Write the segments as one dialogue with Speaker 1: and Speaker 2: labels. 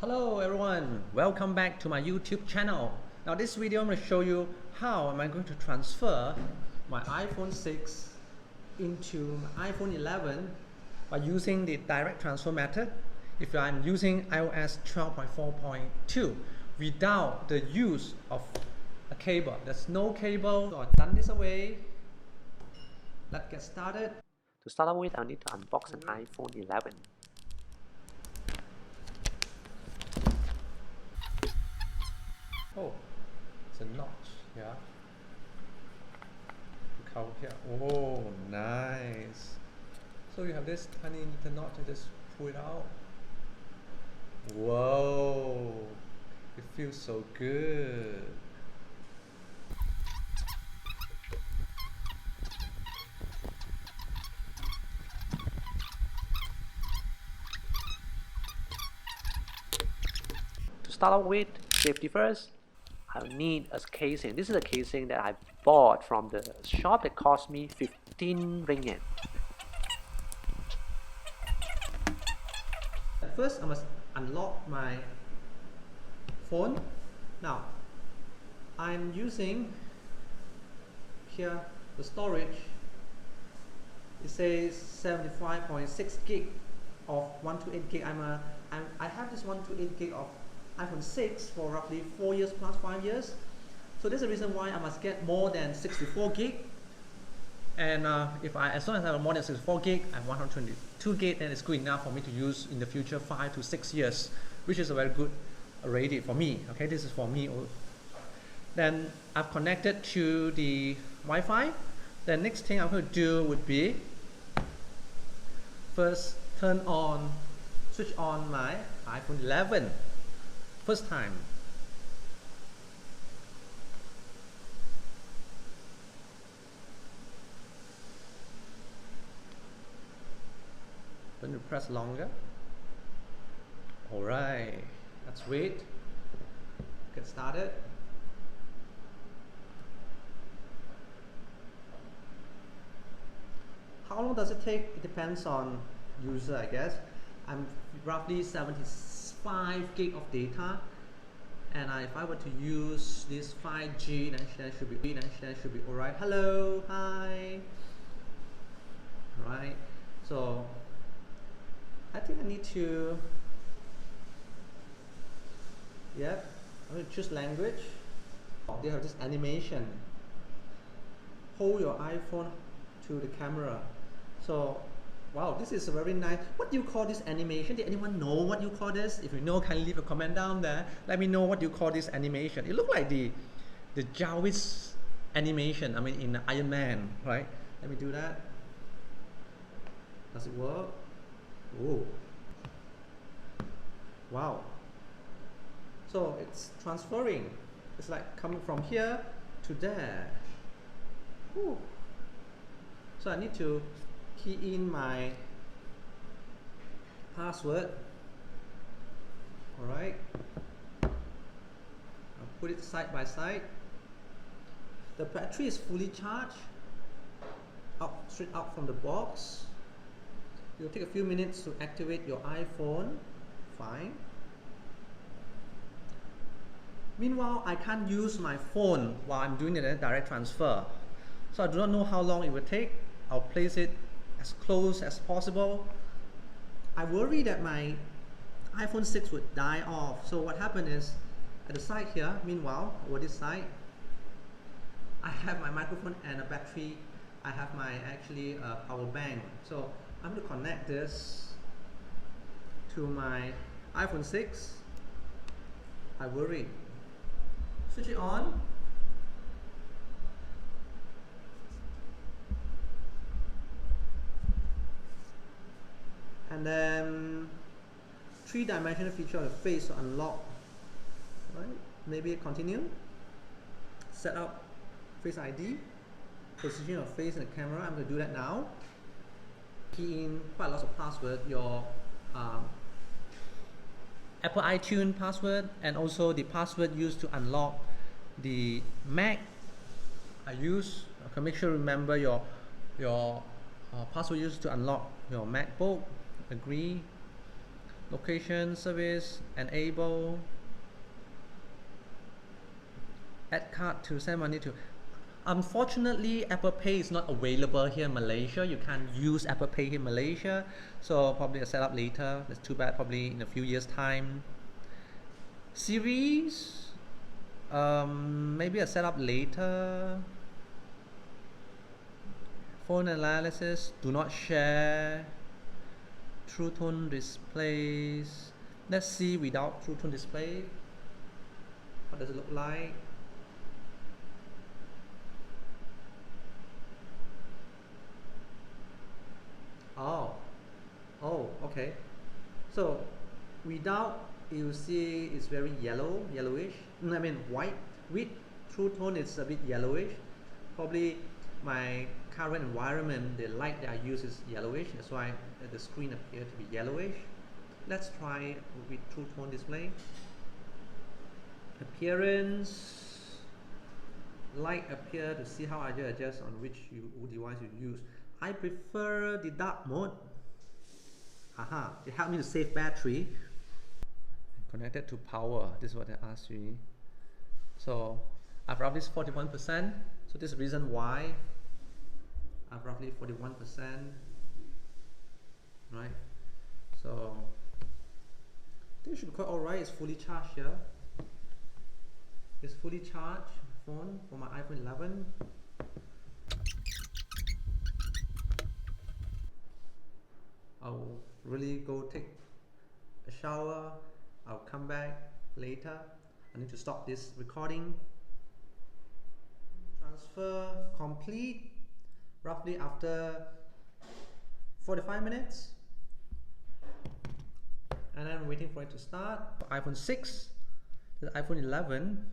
Speaker 1: Hello everyone, welcome back to my YouTube channel. Now this video I'm going to show you how am I going to transfer my iPhone 6 into my iPhone 11 by using the direct transfer method if I'm using iOS 12.4.2 without the use of a cable. There's no cable, so I've done this away. Let's get started.
Speaker 2: To start off with, I'll need to unbox an iPhone 11.
Speaker 1: Oh, it's a notch, yeah. Look how here. Oh, nice. So you have this tiny little notch and just pull it out. Whoa, it feels so good.
Speaker 2: To start off with, safety first, I'll need a casing. This is a casing that I bought from the shop that cost me 15 ringgit.
Speaker 1: First, I must unlock my phone. Now, I'm using here the storage. It says 75.6 gig of 128 gig. I have this 128 gig of iPhone 6 for roughly 4 years plus 5 years. So there's a reason why I must get more than 64 gig. And as long as I have more than 64 gig and 122 gig, then it's good enough for me to use in the future 5 to 6 years, which is a very good already for me. Okay, this is for me. Then I've connected to the Wi-Fi. The next thing I'm going to do would be first switch on my iPhone 11. First time. Going to press longer. Alright, let's wait. Get started. How long does it take? It depends on user, I guess. I'm roughly 75 gig of data, and if I were to use this 5G, then should be alright. Hello, hi. Alright, so I think I need to, I'm going to choose language. They have this animation. Hold your iPhone to the camera. So, wow, this is a very nice. What do you call this animation? Did anyone know what you call this? If you know, kindly leave a comment down there. Let me know what you call this animation. It looks like the Jarvis animation. I mean, in Iron Man, right? Let me do that. Does it work? Oh, wow. So it's transferring. It's like coming from here to there. Ooh. So I need to key in my password. Alright. I'll put it side by side. The battery is fully charged. Straight out from the box. It will take a few minutes to activate your iPhone. Fine. Meanwhile, I can't use my phone while I'm doing the direct transfer. So I do not know how long it will take. I'll place it as close as possible. I worry that my iPhone 6 would die off. So what happened is, at the side here, meanwhile, over this side, I have my microphone and a battery. I have my power bank. So I'm going to connect this to my iPhone 6. I worry. Switch it on. And then 3-dimensional feature of the face to unlock. Right? Maybe continue. Set up Face ID. Position your face in the camera. I'm going to do that now. Key in quite lots of password. Your Apple iTunes password, and also the password used to unlock the Mac. I can make sure you remember your password used to unlock your MacBook. Agree. Location service enable. Add card to send money to. Unfortunately, Apple Pay is not available here in Malaysia. You can't use Apple Pay here in Malaysia, so probably I'll set up later. That's too bad. Probably in a few years' time. Series, maybe I'll set up later. Phone analysis, do not share. True tone displays. Let's see without true tone display. What does it look like? Oh, okay. So without, you see it's very yellowish. I mean white. With true tone it's a bit yellowish. Probably my current environment, the light that I use is yellowish. That's why the screen appears to be yellowish. Let's try with true tone display. Appearance. Light appear to see how I adjust on which device you use. I prefer the dark mode. It helped me to save battery. Connected to power. This is what I asked you. So I've roughly 41%. So this is the reason why I've roughly 41%. Right. So this should be quite alright. It's fully charged here. It's fully charged phone for my iPhone 11. I'll really go take a shower. I'll come back later. I need to stop this recording. Transfer complete roughly after 45 minutes. And I'm waiting for it to start. iPhone 6, the iPhone 11.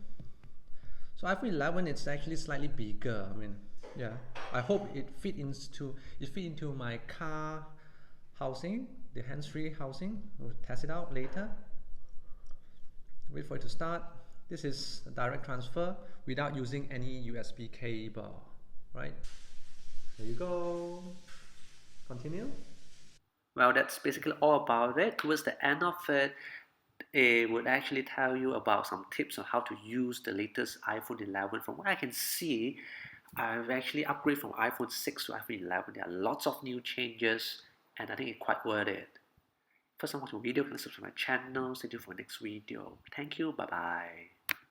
Speaker 1: So iPhone 11 it's actually slightly bigger. I mean, yeah. I hope it fit into my car housing, the hands-free housing. We'll test it out later. Wait for it to start. This is a direct transfer without using any USB cable, right? There you go. Continue.
Speaker 2: Well, that's basically all about it. Towards the end of it, it would actually tell you about some tips on how to use the latest iPhone 11. From what I can see, I've actually upgraded from iPhone 6 to iPhone 11. There are lots of new changes, and I think it's quite worth it. First time watching my video, can subscribe to my channel. Stay tuned for the next video. Thank you. Bye bye.